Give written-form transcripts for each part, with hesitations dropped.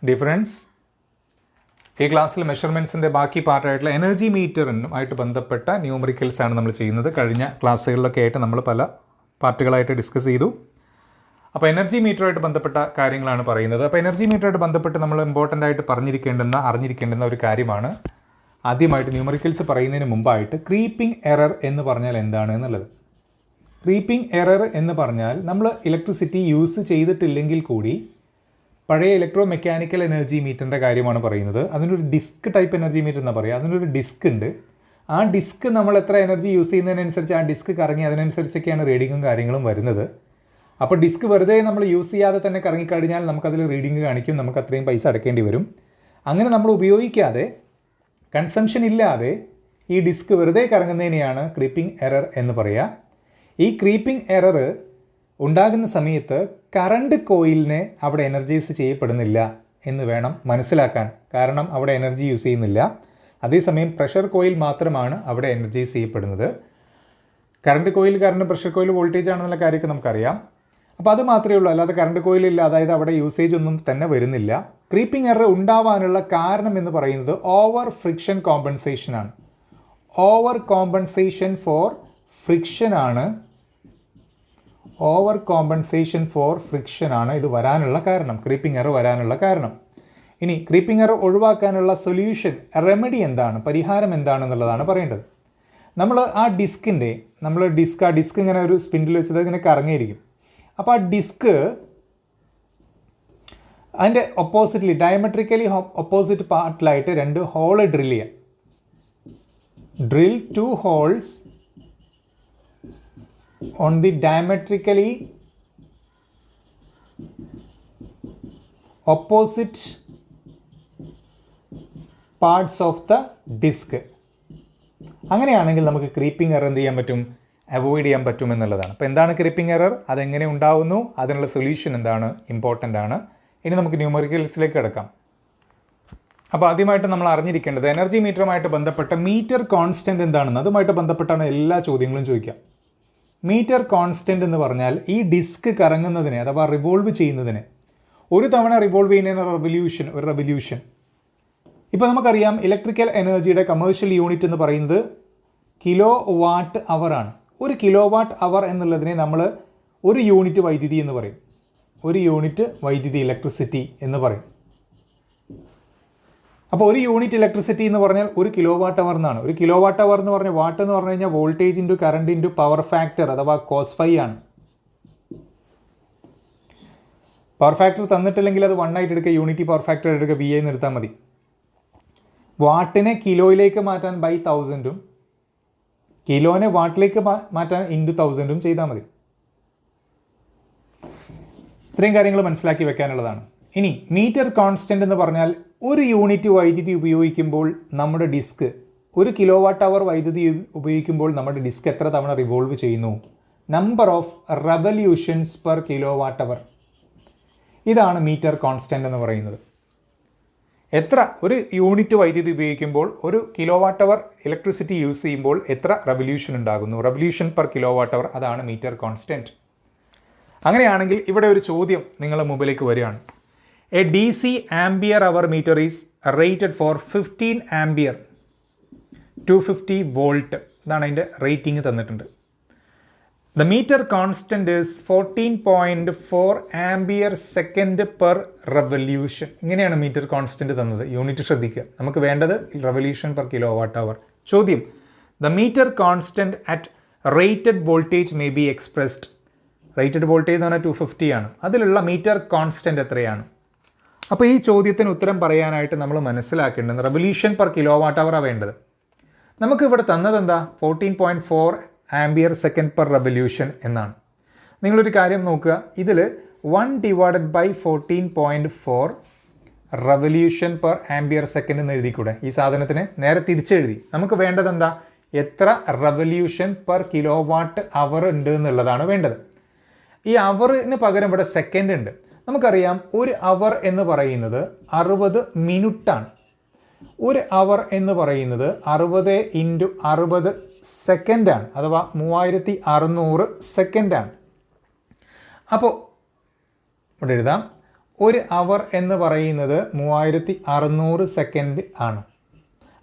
Difference. ഈ ക്ലാസ്സിൽ മെഷർമെൻറ്റ്സിൻ്റെ ബാക്കി പാർട്ടായിട്ടുള്ള എനർജി മീറ്ററിനുമായിട്ട് ബന്ധപ്പെട്ട ന്യൂമറിക്കൽസ് ആണ് നമ്മൾ ചെയ്യുന്നത്. കഴിഞ്ഞ ക്ലാസ്സുകളിലൊക്കെ ആയിട്ട് നമ്മൾ പല പാർട്ടുകളായിട്ട് ഡിസ്കസ് ചെയ്തു. അപ്പോൾ എനർജി മീറ്ററുമായിട്ട് ബന്ധപ്പെട്ട കാര്യങ്ങളാണ് പറയുന്നത്. അപ്പോൾ എനർജി മീറ്ററുമായിട്ട് ബന്ധപ്പെട്ട് നമ്മൾ ഇമ്പോർട്ടൻ്റ് ആയിട്ട് അറിഞ്ഞിരിക്കേണ്ടുന്ന ഒരു കാര്യമാണ് ആദ്യമായിട്ട് ന്യൂമറിക്കൽസ് പറയുന്നതിന് മുമ്പായിട്ട് ക്രീപ്പിംഗ് എറർ എന്ന് പറഞ്ഞാൽ എന്താണ് എന്നുള്ളത്. ക്രീപ്പിംഗ് എറർ എന്ന് പറഞ്ഞാൽ നമ്മൾ ഇലക്ട്രിസിറ്റി യൂസ് ചെയ്തിട്ടില്ലെങ്കിൽ കൂടി പഴയ ഇലക്ട്രോ മെക്കാനിക്കൽ എനർജി മീറ്ററിൻ്റെ കാര്യമാണ് പറയുന്നത്. അതിനൊരു ഡിസ്ക് ടൈപ്പ് എനർജി മീറ്റർ എന്നാണ് പറയുക. അതിനൊരു ഡിസ്ക് ഉണ്ട്. ആ ഡിസ്ക് നമ്മൾ എത്ര എനർജി യൂസ് ചെയ്യുന്നതിനനുസരിച്ച് ആ ഡിസ്ക് കറങ്ങി അതിനനുസരിച്ചൊക്കെയാണ് റീഡിങ്ങും കാര്യങ്ങളും വരുന്നത്. അപ്പോൾ ഡിസ്ക് വെറുതെ നമ്മൾ യൂസ് ചെയ്യാതെ തന്നെ കറങ്ങിക്കഴിഞ്ഞാൽ നമുക്കതിൽ റീഡിങ് കാണിക്കും, നമുക്ക് അത്രയും പൈസ അടയ്ക്കേണ്ടി വരും. അങ്ങനെ നമ്മൾ ഉപയോഗിക്കാതെ കൺസംഷൻ ഇല്ലാതെ ഈ ഡിസ്ക് വെറുതെ കറങ്ങുന്നതിനെയാണ് ക്രീപ്പിംഗ് എറർ എന്ന് പറയുക. ഈ ക്രീപ്പിംഗ് എറർ ഉണ്ടാകുന്ന സമയത്ത് കറണ്ട് കോയിലിനെ അവിടെ എനർജൈസ് ചെയ്യപ്പെടുന്നില്ല എന്ന് വേണം മനസ്സിലാക്കാൻ. കാരണം അവിടെ എനർജി യൂസ് ചെയ്യുന്നില്ല. അതേസമയം പ്രഷർ കോയിൽ മാത്രമാണ് അവിടെ എനർജൈസ് ചെയ്യപ്പെടുന്നത്. കറണ്ട് കോയിൽ കാരണം പ്രഷർ കോയിൽ വോൾട്ടേജ് ആണെന്നുള്ള കാര്യമൊക്കെ നമുക്കറിയാം. അപ്പോൾ അത് മാത്രമേ ഉള്ളൂ, അല്ലാതെ കറണ്ട് കോയിലില്ല, അതായത് അവിടെ യൂസേജ് ഒന്നും തന്നെ വരുന്നില്ല. ക്രീപ്പിംഗ് എറർ ഉണ്ടാവാനുള്ള കാരണം എന്ന് പറയുന്നത് ഓവർ ഫ്രിക്ഷൻ കോമ്പൻസേഷൻ ആണ്. ഓവർ കോമ്പൻസേഷൻ ഫോർ ഫ്രിക്ഷൻ ആണ്. ഓവർ കോമ്പൻസേഷൻ ഫോർ ഫ്രിക്ഷൻ ആണ് ഇത് വരാനുള്ള കാരണം, ക്രീപ്പിംഗ് എറർ വരാനുള്ള കാരണം. ഇനി ക്രീപ്പിംഗ് എറർ ഒഴിവാക്കാനുള്ള സൊല്യൂഷൻ, റെമഡി എന്താണ്, പരിഹാരം എന്താണെന്നുള്ളതാണ് പറയേണ്ടത്. ആ ഡിസ്ക് ഇങ്ങനെ ഒരു സ്പിൻഡിൽ വെച്ചത് ഇങ്ങനെ കറങ്ങിയിരിക്കും. അപ്പോൾ ആ ഡിസ്ക് അതിൻ്റെ ഒപ്പോസിറ്റ്ലി ഡയമെട്രിക്കലി ഒപ്പോസിറ്റ് പാർട്ടിലായിട്ട് 2 ഹോള് ഡ്രിൽ ചെയ്യാം. Drill 2 holes on the diametrically opposite parts of the disk. അങ്ങനെയാണെങ്കിൽ നമുക്ക് ക്രീപ്പിംഗ് എറർ എന്ത് ചെയ്യാൻ പറ്റും, അവോയ്ഡ് ചെയ്യാൻ പറ്റും എന്നുള്ളതാണ്. അപ്പോൾ എന്താണ് ക്രീപ്പിംഗ് എറർ, അതെങ്ങനെ ഉണ്ടാവുന്നു, അതിനുള്ള സൊല്യൂഷൻ എന്താണ്, ഇമ്പോർട്ടൻ്റ് ആണ്. ഇനി നമുക്ക് ന്യൂമറിക്കൽസിലേക്ക് കിടക്കാം. അപ്പോൾ ആദ്യമായിട്ട് നമ്മൾ അറിഞ്ഞിരിക്കേണ്ടത് എനർജി മീറ്ററുമായിട്ട് ബന്ധപ്പെട്ട മീറ്റർ കോൺസ്റ്റൻറ്റ് എന്താണെന്ന്. അതുമായിട്ട് ബന്ധപ്പെട്ടാണ് എല്ലാ ചോദ്യങ്ങളും ചോദിക്കുക. മീറ്റർ കോൺസ്റ്റൻറ്റ് എന്ന് പറഞ്ഞാൽ ഈ ഡിസ്ക് കറങ്ങുന്നതിനെ അഥവാ റിവോൾവ് ചെയ്യുന്നതിന് ഒരു തവണ റിവോൾവ് ചെയ്യുന്നതിന് ഒരു റെവല്യൂഷൻ. ഇപ്പോൾ നമുക്കറിയാം ഇലക്ട്രിക്കൽ എനർജിയുടെ കമേഴ്ഷ്യൽ യൂണിറ്റ് എന്ന് പറയുന്നത് കിലോ വാട്ട് അവർ ആണ്. ഒരു കിലോ വാട്ട് അവർ എന്നുള്ളതിനെ നമ്മൾ ഒരു യൂണിറ്റ് വൈദ്യുതി എന്ന് പറയും. ഒരു യൂണിറ്റ് വൈദ്യുതി, ഇലക്ട്രിസിറ്റി എന്ന് പറയും. അപ്പോൾ ഒരു യൂണിറ്റ് ഇലക്ട്രിസിറ്റി എന്ന് പറഞ്ഞാൽ 1 കിലോ വാട്ട് അവർ എന്നാണ്. 1 കിലോ വാട്ട് അവർ എന്ന് പറഞ്ഞാൽ വാട്ട് എന്ന് പറഞ്ഞു കഴിഞ്ഞാൽ voltage into current into power factor അഥവാ കോസ് ഫൈ ആണ്. പവർ ഫാക്ടർ തന്നിട്ടില്ലെങ്കിൽ അത് 1 ആയിട്ട് എടുക്കുക, യൂണിറ്റി പവർ ഫാക്ടർ എടുക്കുക, VA എന്ന് എടുത്താൽ മതി. വാട്ടിനെ കിലോയിലേക്ക് മാറ്റാൻ ബൈ 1000ഉം കിലോനെ വാട്ടിലേക്ക് മാറ്റാൻ ഇൻറ്റു 1000ഉം ചെയ്താൽ മതി. ഇത്രയും കാര്യങ്ങൾ മനസ്സിലാക്കി വെക്കാനുള്ളതാണ്. ഇനി മീറ്റർ കോൺസ്റ്റൻ്റ് എന്ന് പറഞ്ഞാൽ ഒരു യൂണിറ്റ് വൈദ്യുതി ഉപയോഗിക്കുമ്പോൾ നമ്മുടെ ഡിസ്ക് 1 കിലോ വാട്ട് അവർ വൈദ്യുതി ഉപയോഗിക്കുമ്പോൾ നമ്മുടെ ഡിസ്ക് എത്ര തവണ റിവോൾവ് ചെയ്യുന്നു, number of revolutions per kilowatt hour. ഇതാണ് മീറ്റർ കോൺസ്റ്റൻ്റ് എന്ന് പറയുന്നത്. ഒരു യൂണിറ്റ് വൈദ്യുതി ഉപയോഗിക്കുമ്പോൾ 1 കിലോ വാട്ട് അവർ ഇലക്ട്രിസിറ്റി യൂസ് ചെയ്യുമ്പോൾ എത്ര റെവല്യൂഷൻ ഉണ്ടാകുന്നു, റെവല്യൂഷൻ പെർ കിലോ വാട്ട് അവർ, അതാണ് മീറ്റർ കോൺസ്റ്റൻറ്റ്. അങ്ങനെയാണെങ്കിൽ ഇവിടെ ഒരു ചോദ്യം നിങ്ങളുടെ മുമ്പിലേക്ക് വരികയാണ്. A DC ampere hour meter is rated for 15 ampere 250 volt. ഇതാണ് അതിൻ്റെ റേറ്റിംഗ് തന്നിട്ടുണ്ട്. The meter constant is 14.4 ampere second per revolution. ഇങ്ങനെയാണ് മീറ്റർ കോൺസ്റ്റൻറ്റ് തന്നത്. യൂണിറ്റ് ശ്രദ്ധിക്കുക. നമുക്ക് വേണ്ടത് റെവല്യൂഷൻ പെർ കിലോ വാട്ട് അവർ. ചോദ്യം, The meter constant at rated voltage may be expressed. Rated voltage എന്ന് പറഞ്ഞാൽ 250 ആണ്. അതിലുള്ള മീറ്റർ കോൺസ്റ്റൻറ്റ് എത്രയാണ്? അപ്പോൾ ഈ ചോദ്യത്തിന് ഉത്തരം പറയാനായിട്ട് നമ്മൾ മനസ്സിലാക്കേണ്ടത് റെവല്യൂഷൻ പെർ കിലോ വാട്ട് അവറാണ് വേണ്ടത്. നമുക്കിവിടെ തന്നത് എന്താ, 14.4 ആംബിയർ സെക്കൻഡ് പെർ റെവല്യൂഷൻ എന്നാണ്. നിങ്ങളൊരു കാര്യം നോക്കുക, ഇതിൽ 1/14.4 റെവല്യൂഷൻ പെർ ആംബിയർ സെക്കൻഡ് എന്ന് എഴുതിക്കൂടെ? ഈ സാധനത്തിന് നേരെ തിരിച്ചെഴുതി. നമുക്ക് വേണ്ടത് എന്താ, എത്ര റെവല്യൂഷൻ പെർ കിലോ വാട്ട് അവർ ഉണ്ട് എന്നുള്ളതാണ് വേണ്ടത്. ഈ അവറിന് പകരം ഇവിടെ സെക്കൻഡ് ഉണ്ട്. നമുക്കറിയാം 1 അവർ എന്ന് പറയുന്നത് 60 മിനിറ്റാണ്. 1 അവർ എന്ന് പറയുന്നത് 60 × 60 സെക്കൻഡാണ്, അഥവാ 3600 സെക്കൻഡാണ്. അപ്പോൾ ഇവിടെ എഴുതാം, ഒരു അവർ എന്ന് പറയുന്നത് 3600 സെക്കൻഡ് ആണ്.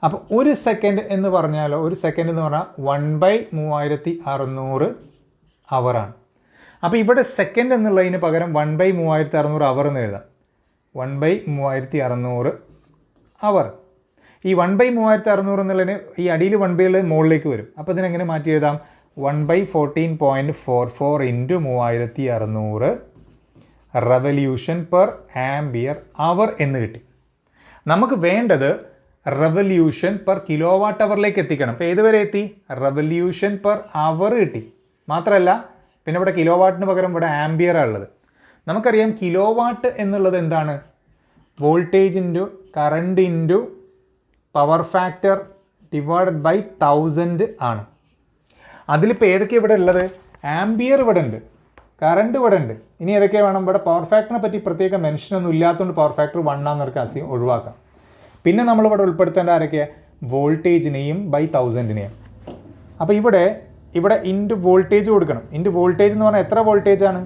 അപ്പോൾ ഒരു സെക്കൻഡ് എന്ന് പറഞ്ഞാലോ, ഒരു സെക്കൻഡ് എന്ന് പറഞ്ഞാൽ 1/3600 അവറാണ്. അപ്പോൾ ഇവിടെ സെക്കൻഡ് എന്നുള്ളതിന് പകരം 1/3600 അവർ എന്ന് എഴുതാം. 1/3600 അവർ. ഈ 1/3600 എന്നുള്ളതിന് ഈ അടിയിൽ 1/ഉള്ളത് മുകളിലേക്ക് വരും. അപ്പോൾ ഇതിനെങ്ങനെ മാറ്റി എഴുതാം? 1/14.44 ഇൻറ്റു 3600 റെവല്യൂഷൻ പെർ ആംബിയർ അവർ എന്ന് കിട്ടി. നമുക്ക് വേണ്ടത് റെവല്യൂഷൻ പെർ കിലോ വാട്ട് അവറിലേക്ക് എത്തിക്കണം. അപ്പോൾ ഏതുവരെ എത്തി? റെവല്യൂഷൻ പെർ അവർ കിട്ടി. മാത്രമല്ല പിന്നെ ഇവിടെ കിലോ വാട്ടിന് പകരം ഇവിടെ ആംബിയറാണ് ഉള്ളത്. നമുക്കറിയാം കിലോ വാട്ട് എന്നുള്ളത് എന്താണ്? Voltage into current into power factor divided by 1000 ആണ്. അതിലിപ്പോൾ ഏതൊക്കെയാണ് ഇവിടെ ഉള്ളത്? ആംബിയർ ഇവിടെ ഉണ്ട്, കറണ്ട് ഇവിടെ ഉണ്ട്. ഇനി ഏതൊക്കെ വേണം? ഇവിടെ പവർ ഫാക്ടറിനെ പറ്റി പ്രത്യേക മെൻഷനൊന്നും ഇല്ലാത്തതുകൊണ്ട് പവർ ഫാക്ടർ 1 ആണെന്നവർക്ക് അധികം ഒഴിവാക്കാം. പിന്നെ നമ്മളിവിടെ ഉൾപ്പെടുത്തേണ്ട ആരൊക്കെയാണ്? വോൾട്ടേജിനെയും ബൈ 1000-നെയും. അപ്പോൾ ഇവിടെ ഇൻറ്റു വോൾട്ടേജ് കൊടുക്കണം. ഇൻറ്റു വോൾട്ടേജ് എന്ന് പറഞ്ഞാൽ എത്ര വോൾട്ടേജ് ആണ്?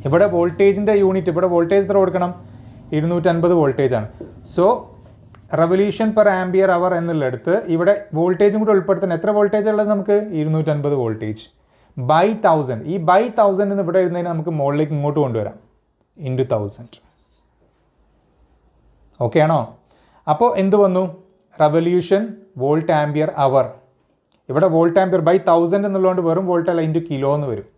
ഇവിടെ വോൾട്ടേജിൻ്റെ യൂണിറ്റ്, ഇവിടെ വോൾട്ടേജ് എത്ര കൊടുക്കണം? 250 വോൾട്ടേജ് ആണ്. So revolution per ampere hour എന്നുള്ളടുത്ത് ഇവിടെ വോൾട്ടേജും കൂടി ഉൾപ്പെടുത്താൻ എത്ര വോൾട്ടേജ് ഉള്ളത് നമുക്ക്? 250 വോൾട്ടേജ് ബൈ 1000. ഈ ബൈ 1000 എന്ന് ഇവിടെ എഴുതുന്നതിന് നമുക്ക് മുകളിലേക്ക് ഇങ്ങോട്ട് കൊണ്ടുവരാം. ഇൻറ്റു 1000. ഓക്കെ ആണോ? അപ്പോൾ എന്ത് വന്നു? റെവല്യൂഷൻ വോൾട്ട് ആംബിയർ അവർ. ഇവിടെ വോൾട്ട് ആംബിയർ ബൈ 1000 എന്നുള്ളതുകൊണ്ട് വെറും വോൾട്ട് അല്ല, ഇൻറ്റു കിലോ എന്ന് വരും.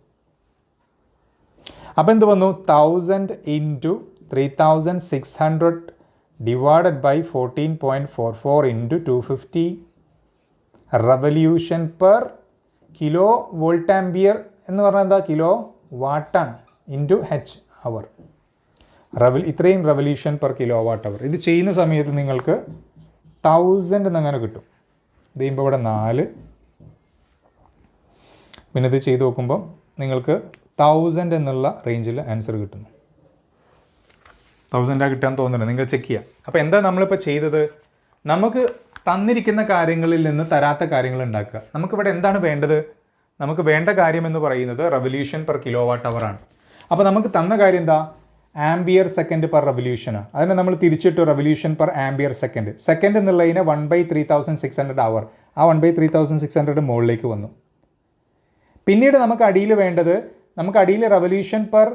അപ്പോൾ എന്ത് വന്നു? 1000 into 3600 divided by 14.44 into 250 revolution per kilovolt ampere എന്ന് പറഞ്ഞാൽ എന്താ? കിലോ വാട്ടാണ്. Into H hour. ഇത്രയും revolution per kilowatt hour. ഇത് ചെയ്യുന്ന സമയത്ത് നിങ്ങൾക്ക് 1000 എന്നങ്ങനെ കിട്ടും. ഇത് ചെയ്യുമ്പോൾ ഇവിടെ 4, പിന്നെ ഇത് ചെയ്ത് നോക്കുമ്പോൾ നിങ്ങൾക്ക് 1000 എന്നുള്ള റേഞ്ചിൽ ആൻസർ കിട്ടുന്നു. 1000 കിട്ടാൻ തോന്നുന്നുണ്ട്, നിങ്ങൾ ചെക്ക് ചെയ്യുക. അപ്പോൾ എന്താ നമ്മളിപ്പോൾ ചെയ്തത്? നമുക്ക് തന്നിരിക്കുന്ന കാര്യങ്ങളിൽ നിന്ന് തരാത്ത കാര്യങ്ങൾ ഉണ്ടാക്കുക. നമുക്കിവിടെ എന്താണ് വേണ്ടത്? നമുക്ക് വേണ്ട കാര്യം എന്ന് പറയുന്നത് revolution per kilowatt hour ആണ്. അപ്പോൾ നമുക്ക് തന്ന കാര്യം എന്താ? ആംബിയർ സെക്കൻഡ് പെർ റെവല്യൂഷനാണ്. അതിനെ നമ്മൾ തിരിച്ചിട്ട് revolution per ampere second. Second എന്നുള്ളതിനെ 1/3600 അവർ. ആ 1/3600 മുകളിലേക്ക് വന്നു. പിന്നീട് നമുക്ക് അടിയിൽ വേണ്ടത്, നമുക്ക് അടിയിൽ റെവല്യൂഷൻ പെർ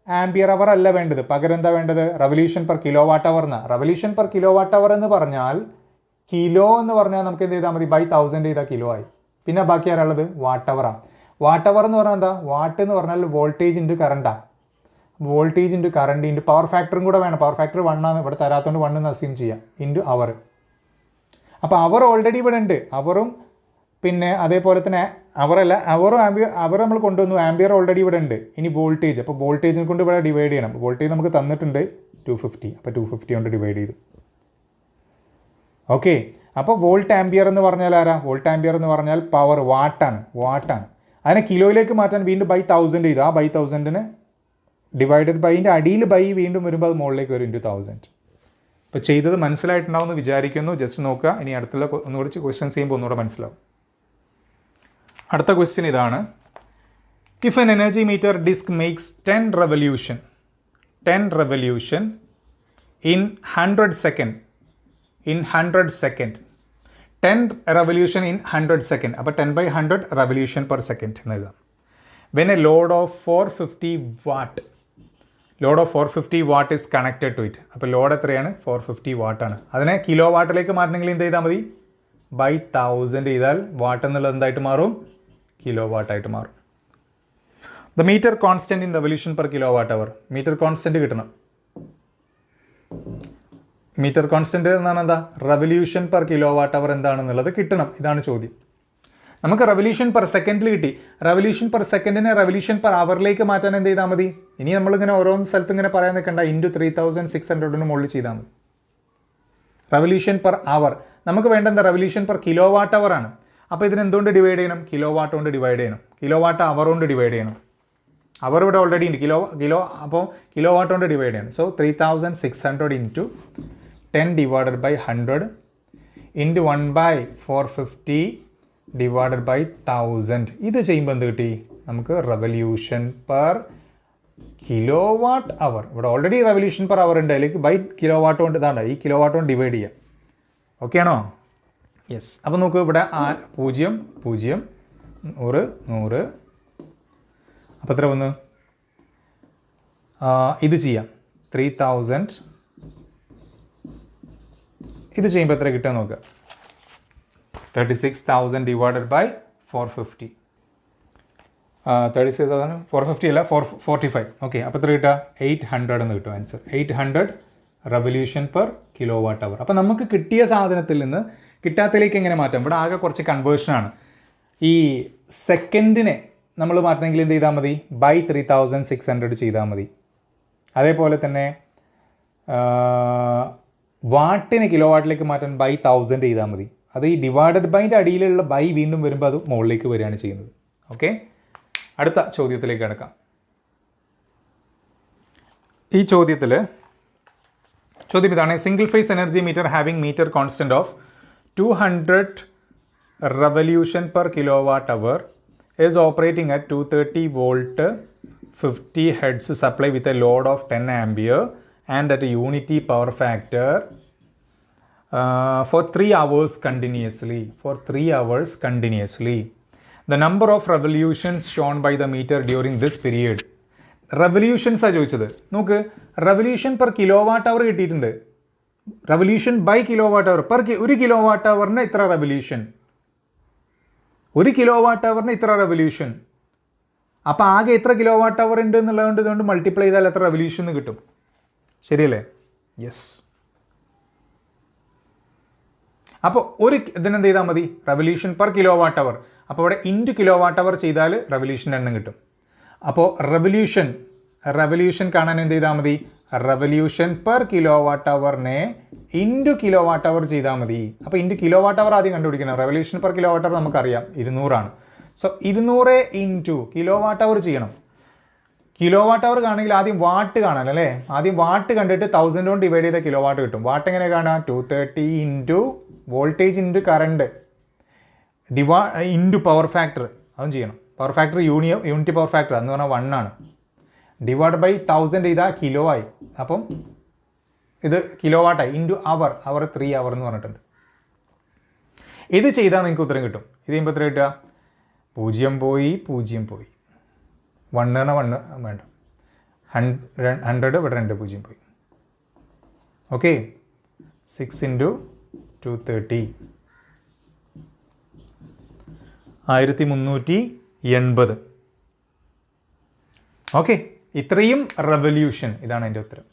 ആംബിയർ അവർ അല്ല വേണ്ടത്, പകരം എന്താ വേണ്ടത്? റെവല്യൂഷൻ പെർ കിലോ വാട്ട് അവർ എന്നാണ്. Revolution per kilowatt hour എന്ന് പറഞ്ഞാൽ കിലോ എന്ന് പറഞ്ഞാൽ നമുക്ക് എന്ത് ചെയ്താൽ മതി? ബൈ 1000 ചെയ്താൽ കിലോ ആയി. പിന്നെ ബാക്കി ആരാളുള്ളത്? വാട്ട് അവറാണ്. വാട്ട് അവർ എന്ന് പറഞ്ഞാൽ എന്താ? വാട്ട് എന്ന് പറഞ്ഞാൽ വോൾട്ടേജ് ഇൻറ്റു കറണ്ടാണ്. Voltage into current into power ഫാക്ടറും കൂടെ വേണം. പവർ ഫാക്ടർ 1 ആണ്, ഇവിടെ തരാത്തതുകൊണ്ട് 1 എന്ന് അസ്യൂം ചെയ്യാം. ഇൻറ്റു അവർ. അപ്പോൾ അവർ ഓൾറെഡി ഇവിടെ ഉണ്ട്. അവറും പിന്നെ അതേപോലെ തന്നെ അവറല്ല, അവർ നമ്മൾ കൊണ്ടുവന്നു. ആംബിയർ ഓൾറെഡി ഇവിടെ ഉണ്ട്. ഇനി വോൾട്ടേജ്, അപ്പോൾ വോൾട്ടേജിനെ കൊണ്ട് ഇവിടെ ഡിവൈഡ് ചെയ്യണം. വോൾട്ടേജ് നമുക്ക് തന്നിട്ടുണ്ട് 250. അപ്പോൾ 250 കൊണ്ട് ഡിവൈഡ് ചെയ്തു. ഓക്കെ. അപ്പോൾ വോൾട്ട് ആംബിയർ എന്ന് പറഞ്ഞാൽ ആരാ? വോൾട്ട് ആംബിയർ എന്ന് പറഞ്ഞാൽ പവർ, വാട്ടാണ്. അതിനെ കിലോയിലേക്ക് മാറ്റാൻ വീണ്ടും ബൈ 1000 ചെയ്തു. ആ ബൈ 1000-ന് ഡിവൈഡഡ് ബൈൻ്റെ അടിയിൽ ബൈ വീണ്ടും വരുമ്പോൾ അത് മുകളിലേക്ക് വരും, ഇൻറ്റു 1000. ഇപ്പോൾ ചെയ്തത് മനസ്സിലായിട്ടുണ്ടാവുമെന്ന് വിചാരിക്കുന്നു. ജസ്റ്റ് നോക്കുക. ഇനി അടുത്തുള്ള ഒന്നുകൂടി ക്വസ്റ്റ്യൻസ് ചെയ്യുമ്പോൾ ഒന്നുകൂടെ മനസ്സിലാവും. അടുത്ത ക്വസ്റ്റ്യൻ ഇതാണ്. If an energy meter disc makes 10 revolution in 100 second. 10 revolution in 100 second. അപ്പോൾ 10/100 revolution per second എന്ന് എഴുതാം. When a load of 450 watt is connected to it. അപ്പോൾ ലോഡ് എത്രയാണ്? 450 വാട്ടാണ്. അതിനെ കിലോ വാട്ടിലേക്ക് മാറ്റണമെങ്കിൽ എന്ത് ചെയ്താൽ മതി? ബൈ 1000 ചെയ്താൽ വാട്ട് എന്നുള്ളത് എന്തായിട്ട് മാറും? കിലോ വാട്ടായിട്ട് മാറും. The meter constant in revolution per kilowatt hour. Meter constant കിട്ടണം. മീറ്റർ കോൺസ്റ്റൻറ്റ് എന്നാണ് എന്താ? Revolution per kilowatt hour എന്താണെന്നുള്ളത് കിട്ടണം. ഇതാണ് ചോദ്യം. നമുക്ക് റെവല്യൂഷൻ പെർ സെക്കൻഡിൽ കിട്ടി. റെവല്യൂഷൻ പെർ സെക്കൻഡിനെ റെവല്യൂഷൻ പെർ അവറിലേക്ക് മാറ്റാൻ എന്ത് ചെയ്താൽ മതി? ഇനി നമ്മളിങ്ങനെ ഓരോന്ന് സ്ഥലത്ത് ഇങ്ങനെ പറയാൻ നിൽക്കണ്ട. ഇൻറ്റു 3600 മുകളിൽ ചെയ്താൽ മതി. Revolution per hour. നമുക്ക് വേണ്ട എന്താ? Revolution per kilowatt hour ആണ്. അപ്പോൾ ഇതിന് എന്തുകൊണ്ട് ഡിവൈഡ് ചെയ്യണം? കിലോ വാട്ട് കൊണ്ട് ഡിവൈഡ് ചെയ്യണം. കിലോ വാട്ട് അവർ കൊണ്ട് ഡിവൈഡ് ചെയ്യണം. അവർ ഇവിടെ ഓൾറെഡി ഉണ്ട്. അപ്പോൾ കിലോ വാട്ട് കൊണ്ട് ഡിവൈഡ് ചെയ്യണം. So 3600 into 10 divided by 100 into 1/450 divided by 1000. ഇത് ചെയ്യുമ്പോൾ എന്ത് കിട്ടി? നമുക്ക് revolution per kilowatt hour. ഇവിടെ ഓൾറെഡി റെവല്യൂഷൻ പെർ അവർ ഉണ്ട്, അതിലേക്ക് ബൈ കിലോ വാട്ട് കൊണ്ട് ഇതാണ് ഈ കിലോ വാട്ട് കൊണ്ട് ഡിവൈഡ് ചെയ്യാം. ഓക്കെ ആണോ? യെസ്. അപ്പോൾ നോക്കൂ, ഇവിടെ 0 0 100 100. അപ്പോൾ എത്ര വന്നു? ഇത് ചെയ്യാം 3000. ഇത് ചെയ്യുമ്പോൾ എത്ര കിട്ടുക നോക്കുക. 36,000 ഡിവൈഡഡ് ബൈ 450. 36,000 450 അല്ല 445. ഓക്കെ, അപ്പോൾ എത്ര കിട്ടുക? 800 എന്ന് കിട്ടും answer. 800 revolution per kilowatt hour. അപ്പോൾ നമുക്ക് കിട്ടിയ സാധനത്തിൽ നിന്ന് കിട്ടാത്തതിലേക്ക് എങ്ങനെ മാറ്റാം? ഇവിടെ ആകെ കുറച്ച് കൺവേർഷനാണ്. ഈ സെക്കൻഡിനെ നമ്മൾ മാറ്റണമെങ്കിൽ എന്ത് ചെയ്താൽ മതി? ബൈ 3600 ചെയ്താൽ മതി. അതേപോലെ തന്നെ വാട്ടിനെ കിലോ വാട്ടിലേക്ക് മാറ്റാൻ ബൈ 1000 ചെയ്താൽ മതി. അത് ഈ ഡിവൈഡഡ് ബൈൻ്റെ അടിയിലുള്ള ബൈ വീണ്ടും വരുമ്പോൾ അത് മുകളിലേക്ക് വരികയാണ് ചെയ്യുന്നത്. ഓക്കെ, അടുത്ത ചോദ്യത്തിലേക്ക് കിടക്കാം. ഈ ചോദ്യം ഇതാണ്: single phase energy meter having meter constant of 200 revolution per kilowatt hour is operating at 230 volt 50 hertz supply with a load of 10 ampere and at a unity power factor for 3 hours continuously. The number of revolutions shown by the meter during this period. Revolutions ആണ് ചോദിച്ചത്. നോക്ക്, revolution per kilowatt അവർ കിട്ടിയിട്ടുണ്ട്. Revolution by kilo watt അവർ ഒരു kilo watt അവറിന് ഇത്ര revolution, 1 kilo watt അവറിന് ഇത്ര revolution. അപ്പോൾ ആകെ എത്ര കിലോ വാട്ട് അവർ ഉണ്ട് എന്നുള്ളതുകൊണ്ട് ഇതുകൊണ്ട് മൾട്ടിപ്ലൈ ചെയ്താൽ എത്ര റെവല്യൂഷൻ കിട്ടും? ശരിയല്ലേ? യെസ്. അപ്പോൾ ഇതിനെന്ത് ചെയ്താൽ മതി? Revolution per kilowatt hour. അപ്പോൾ ഇവിടെ ഇൻറ്റു കിലോ വാട്ട് അവർ ചെയ്താൽ റെവല്യൂഷൻ്റെ എണ്ണം കിട്ടും. അപ്പോൾ റെവല്യൂഷൻ കാണാൻ എന്ത് ചെയ്താൽ മതി? റെവല്യൂഷൻ പെർ കിലോ വാട്ട് അവറിനെ ഇൻറ്റു കിലോ വാട്ട് അവർ ചെയ്താൽ മതി. അപ്പോൾ ഇൻറ്റു കിലോ വാട്ട് അവർ ആദ്യം കണ്ടുപിടിക്കണം. Revolution per kilowatt hour നമുക്കറിയാം 200 ആണ്. So 200 into kilowatt hour ചെയ്യണം. കിലോ വാട്ട് അവർ കാണണമെങ്കിൽ ആദ്യം വാട്ട് കാണാൻ അല്ലേ? ആദ്യം വാട്ട് കണ്ടിട്ട് 1000 കൊണ്ട് ഡിവൈഡ് ചെയ്ത കിലോ വാട്ട് കിട്ടും. വാട്ട് എങ്ങനെ കാണാം? 230 into voltage into current into power factor, അതും ചെയ്യണം. Power factor unity power factor എന്ന് പറഞ്ഞാൽ 1 ആണ്. ഡിവൈഡ് ബൈ 1000 ചെയ്താൽ കിലോ ആയി. അപ്പം ഇത് കിലോ വാട്ടായി. ഇൻറ്റു അവർ 3 അവർ എന്ന് പറഞ്ഞിട്ടുണ്ട്. ഇത് ചെയ്താൽ നിങ്ങൾക്ക് ഉത്തരം കിട്ടും. ഇത് ചെയ്യുമ്പോൾ എത്ര കിട്ടുക? 0 പോയി 0 പോയി. 1 വേണ്ട, 100 ഇവിടെ 2 0 പോയി. Okay, 6 into 230 1380. ഓക്കെ, ഇത്രയും റെവല്യൂഷൻ. ഇതാണ് എൻ്റെ ഉത്തരം.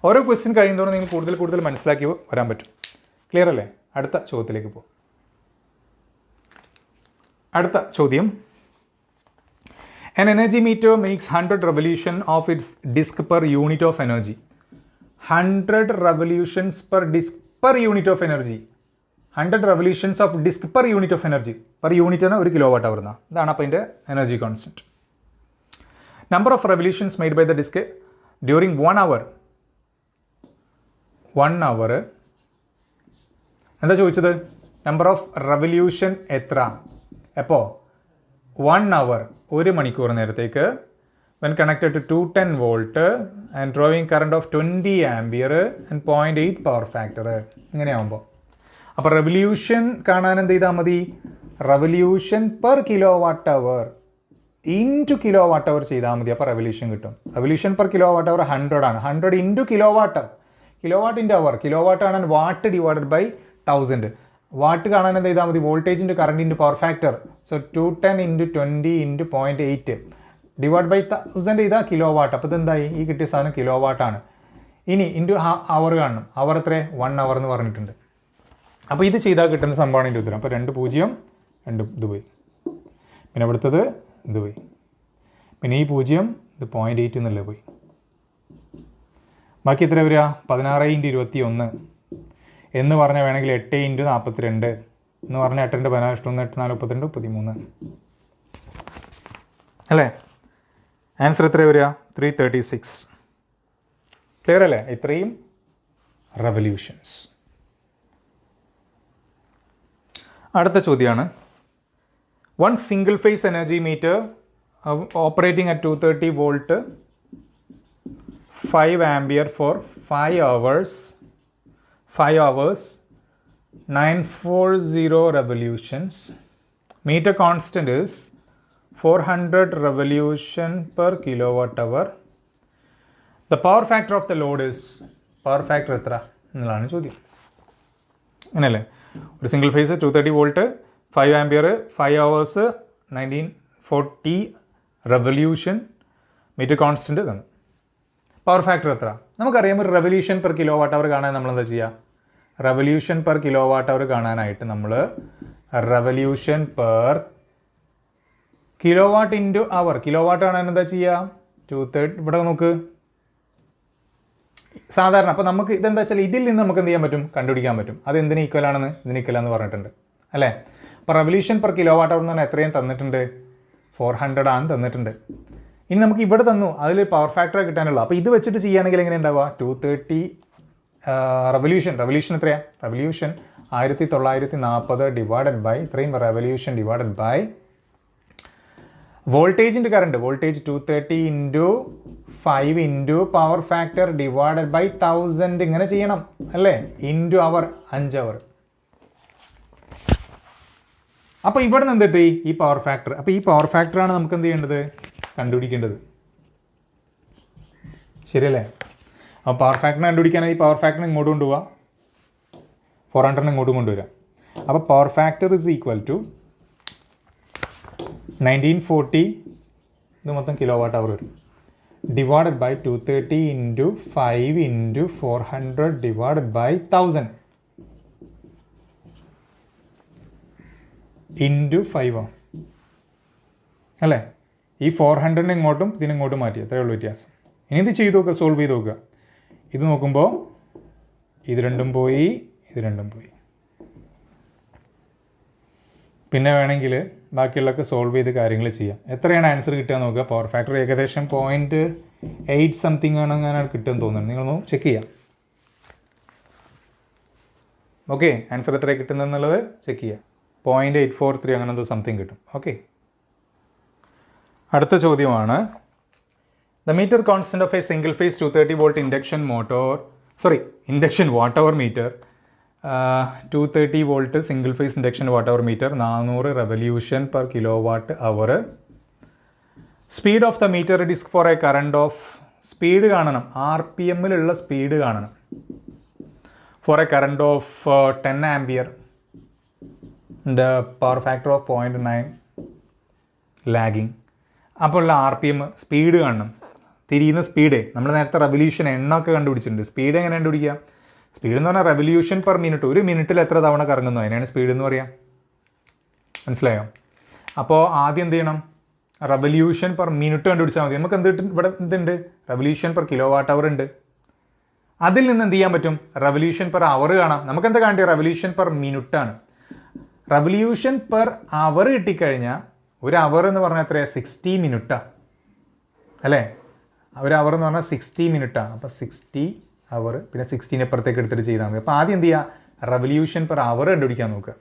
ഓരോ ക്വസ്റ്റ്യൻ കഴിയുന്നതോടെ നിങ്ങൾ കൂടുതൽ മനസ്സിലാക്കി വരാൻ പറ്റും. ക്ലിയർ അല്ലേ? അടുത്ത ചോദ്യത്തിലേക്ക് പോകും. അടുത്ത ചോദ്യം: An energy meter makes 100 revolution of its disk per unit of energy. 100 revolutions per disk per unit of energy. 100 revolutions of disk per unit of energy. Per unit ആണ് 1 കിലോ വാട്ട് അവർ. ഇതാണ് അപ്പോൾ അതിൻ്റെ energy constant. Number of revolutions made by the disk during 1 hour. 1 hour എന്താ ചോദിച്ചത്? Number of revolution എത്ര? എപ്പോൾ? 1 hour 1 മണിക്കൂർ നേരത്തേക്ക് when connected to 210 volt and drawing current of 20 ampere and 0.8 power factor. ഇങ്ങനെയാകുമ്പോൾ അപ്പോൾ റെവല്യൂഷൻ കാണാൻ എന്ത് ചെയ്താൽ മതി? Revolution per kilowatt hour into kilowatt hour ചെയ്താൽ മതി. അപ്പോൾ റെവല്യൂഷൻ കിട്ടും. Revolution per kilowatt hour 100 ആണ്. 100 into kilowatt, kilowatt into hour. Kilowatt കാണാൻ വാട്ട് ഡിവൈഡഡ് ബൈ 1000. വാട്ട് കാണാൻ എന്ത് ചെയ്താൽ മതി? Voltage into current into power factor. So 210 into 20 into 0.8 divide by 1000 ചെയ്താൽ കിലോ വാട്ട്. അപ്പോൾ ഇതെന്തായി? ഈ കിട്ടിയ സാധനം കിലോ വാട്ടാണ്. ഇനി ഇൻറ്റു അവർ കാണണം. അവർ എത്ര? 1 hour എന്ന് പറഞ്ഞിട്ടുണ്ട്. അപ്പോൾ ഇത് ചെയ്താൽ കിട്ടുന്ന സംഭവമാണ് എൻ്റെ ഉത്തരം. അപ്പോൾ 2 0 2 ഇത് പോയി. പിന്നെ ഇവിടുത്തത് ഇത് പോയി. പിന്നെ ഈ 0 ഇത് 0.8 എന്നല്ലേ പോയി. ബാക്കി എത്ര വരിക? 16 × 21 എന്ന് പറഞ്ഞാൽ വേണമെങ്കിൽ 8 × 42 എന്ന് പറഞ്ഞാൽ 8 × 16 8 4 32 13 അല്ലേ? ആൻസർ എത്ര വരിക? 336. ക്ലിയർ അല്ലേ? ഇത്രയും റെവല്യൂഷൻസ്. അടുത്ത ചോദ്യമാണ്: one single phase energy metre operating at 230 volt 5 ampere for 5 hours, 940 revolutions. Meter constant is 400 revolution per kilowatt hour. The power factor of the load is, power factor എത്ര എന്നുള്ളതാണ് ചോദ്യം. അങ്ങനെയല്ലേ? ഒരു single phase 230 volt, 5 ampere, 5 hours, 1940 revolution, meter constant തന്നു. Power factor എത്ര? നമുക്കറിയാം ഒരു revolution per kilowatt hour കാണാൻ നമ്മൾ എന്താ ചെയ്യുക? Revolution per kilowatt hour കാണാനായിട്ട് നമ്മൾ revolution per kilowatt into hour, kilowatt കാണാൻ എന്താ ചെയ്യുക? 230. ഇവിടെ നോക്ക്, സാധാരണ അപ്പോൾ നമുക്ക് ഇതെന്താ വെച്ചാൽ ഇതിൽ നിന്ന് നമുക്ക് എന്ത് ചെയ്യാൻ പറ്റും? കണ്ടുപിടിക്കാൻ പറ്റും. അത് എന്തിന് ഈക്വൽ ആണെന്ന്? ഇതിന് ഈക്വൽ ആണെന്ന് പറഞ്ഞിട്ടുണ്ട് അല്ലേ? അപ്പോൾ revolution per kilowatt hour എന്ന് പറഞ്ഞാൽ എത്രയും തന്നിട്ടുണ്ട്? 400 ആണ് തന്നിട്ടുണ്ട്. ഇനി നമുക്ക് ഇവിടെ തന്നു, അതിൽ പവർ ഫാക്ടർ കിട്ടാനുള്ളൂ. അപ്പോൾ ഇത് വെച്ചിട്ട് ചെയ്യുകയാണെങ്കിൽ എങ്ങനെ ഉണ്ടാവുക? 230 റെവല്യൂഷൻ എത്രയാണ്? റെവല്യൂഷൻ 1940 ഡിവൈഡഡ് ബൈ ഇത്രയും റെവല്യൂഷൻ ഡിവൈഡഡ് ബൈ വോൾട്ടേജിൻ്റെ current, voltage 230 into 5 into power factor divided by 1000 ഇങ്ങനെ ചെയ്യണം അല്ലേ? Into hour, 5 hour. അപ്പോൾ ഇവിടെ നിന്ന് എന്തിട്ട് ഈ പവർ ഫാക്ടർ, അപ്പോൾ ഈ പവർ ഫാക്ടറാണ് നമുക്ക് എന്ത് ചെയ്യേണ്ടത്? കണ്ടുപിടിക്കേണ്ടത്. ശരിയല്ലേ? അപ്പോൾ പവർ ഫാക്ടറിനെ കണ്ടുപിടിക്കാനായി പവർ ഫാക്ടറിനെ ഇങ്ങോട്ട് കൊണ്ടുപോവുക, 400 ഇങ്ങോട്ടും കൊണ്ടുവരാം. അപ്പോൾ power factor is equal to 1940, ഇത് മൊത്തം കിലോ വാട്ട് അവർ വരും, divided by 230 into 5 into 400 divided by 1000 into 5 അല്ലേ? ഈ 400 ഇങ്ങോട്ടും ഇതിനിങ്ങോട്ടും മാറ്റി, അത്രയേ ഉള്ളൂ വ്യത്യാസം. ഇനി ഇത് ചെയ്ത് നോക്കുക, സോൾവ് ചെയ്ത് നോക്കുക. ഇത് നോക്കുമ്പോൾ ഇത് രണ്ടും പോയി, ഇത് രണ്ടും പോയി. പിന്നെ വേണമെങ്കിൽ ബാക്കിയുള്ളതൊക്കെ സോൾവ് ചെയ്ത് കാര്യങ്ങൾ ചെയ്യാം. എത്രയാണ് ആൻസർ കിട്ടുക നോക്കുക. പവർ ഫാക്ടർ ഏകദേശം 0.8 സംതിങ് ആണ് അങ്ങനെ കിട്ടുമെന്ന് തോന്നുന്നത്. നിങ്ങളൊന്ന് ചെക്ക് ചെയ്യാം. ഓക്കെ, ആൻസർ എത്ര കിട്ടുന്നതെന്നുള്ളത് ചെക്ക് ചെയ്യാം. 0.843 അങ്ങനെ എന്തോ സംതിങ് കിട്ടും. ഓക്കെ, അടുത്ത ചോദ്യമാണ്. The meter constant of a single phase 230 volt induction watt hour meter, 230 volt single phase induction watt hour meter, 400 revolution per kilowatt hour. Speed of the meter disc for a current of, speed കാണണം, RPMലുള്ള speed കാണണം. For a current of 10 ampere, power factor of 0.9 lagging. അപ്പോൾ ഉള്ള RPM speed കാണണം, തിരിയുന്ന speed. നമ്മൾ നേരത്തെ revolution എണ്ണമൊക്കെ കണ്ടുപിടിച്ചിട്ടുണ്ട്. Speed എങ്ങനെ കണ്ടുപിടിക്കുക? സ്പീഡ് എന്ന് പറഞ്ഞാൽ റെവല്യൂഷൻ പെർ മിനിറ്റ്, ഒരു മിനിറ്റിൽ എത്ര തവണ കറങ്ങുന്നു അതിനാണ് സ്പീഡ് എന്ന് പറയാം. മനസ്സിലായോ? അപ്പോൾ ആദ്യം എന്ത് ചെയ്യണം? റെവല്യൂഷൻ പെർ മിനിറ്റ് കണ്ടുപിടിച്ചാൽ മതി. നമുക്ക് എന്ത് കിട്ടും? ഇവിടെ എന്തുണ്ട്? റെവല്യൂഷൻ പെർ കിലോ വാട്ട് അവർ ഉണ്ട്. അതിൽ നിന്ന് എന്ത് ചെയ്യാൻ പറ്റും? റെവല്യൂഷൻ പെർ അവർ കാണാം. നമുക്ക് എന്താ കാണേണ്ടത്? റെവല്യൂഷൻ പെർ മിനിറ്റാണ്. റെവല്യൂഷൻ പെർ അവർ കിട്ടിക്കഴിഞ്ഞാൽ ഒരു അവർ എന്ന് പറഞ്ഞാൽ എത്രയാണ്? 60 മിനിറ്റാണ് അല്ലേ? ഒരു അവർ എന്ന് പറഞ്ഞാൽ 60 മിനിറ്റാണ്. അപ്പോൾ 60 അവർ, പിന്നെ 16 അപ്പുറത്തേക്ക് എടുത്തിട്ട് ചെയ്താൽ മതി. അപ്പോൾ ആദ്യം എന്ത് ചെയ്യുക? റെവല്യൂഷൻ പെർ അവർ കണ്ടുപിടിക്കാൻ നോക്കുക.